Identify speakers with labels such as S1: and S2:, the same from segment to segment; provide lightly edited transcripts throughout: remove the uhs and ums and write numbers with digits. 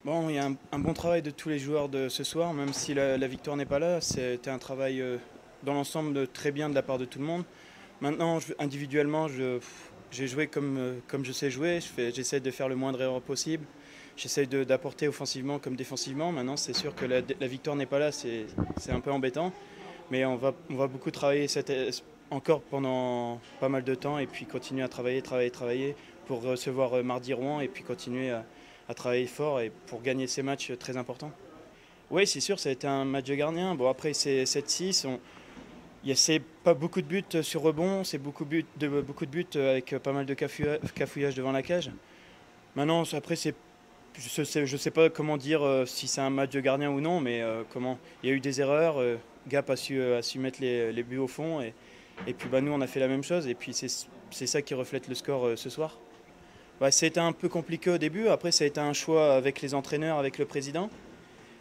S1: Bon, il y a un bon travail de tous les joueurs de ce soir, même si la victoire n'est pas là. C'était un travail dans l'ensemble très bien de la part de tout le monde. Maintenant, individuellement, j'ai joué comme je sais jouer. J'essaie de faire le moindre erreur possible. J'essaie d'apporter offensivement comme défensivement. Maintenant, c'est sûr que la victoire n'est pas là, c'est un peu embêtant. Mais on va beaucoup travailler encore pendant pas mal de temps et puis continuer à travailler pour recevoir mardi Rouen et puis continuer à travailler fort et pour gagner ces matchs très importants. Oui, c'est sûr, ça a été un match de gardien. Bon, après, c'est 7-6. C'est pas beaucoup de buts sur rebond, c'est beaucoup de buts avec pas mal de cafouillage devant la cage. Maintenant, après, je sais pas comment dire si c'est un match de gardien ou non, mais il y a eu des erreurs. Gap a su mettre les buts au fond et puis nous on a fait la même chose et puis c'est ça qui reflète le score ce soir. C'était un peu compliqué au début, après ça a été un choix avec les entraîneurs, avec le président.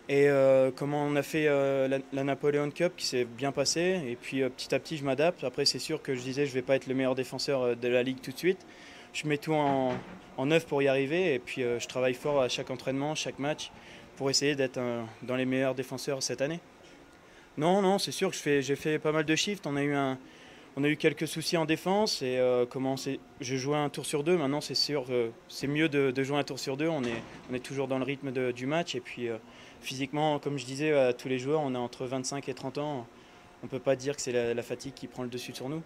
S1: Et comment on a fait la Napoleon Cup qui s'est bien passé. Et puis petit à petit, je m'adapte. Après, c'est sûr que je disais je ne vais pas être le meilleur défenseur de la ligue tout de suite. Je mets tout en œuvre pour y arriver. Et puis je travaille fort à chaque entraînement, chaque match, pour essayer d'être dans les meilleurs défenseurs cette année. Non, non, c'est sûr que j'ai fait pas mal de shifts. On a eu quelques soucis en défense et je jouais un tour sur deux. Maintenant, c'est sûr, c'est mieux de jouer un tour sur deux. On est toujours dans le rythme du match. Et puis, physiquement, comme je disais à tous les joueurs, on a entre 25 et 30 ans. On ne peut pas dire que c'est la fatigue qui prend le dessus sur nous.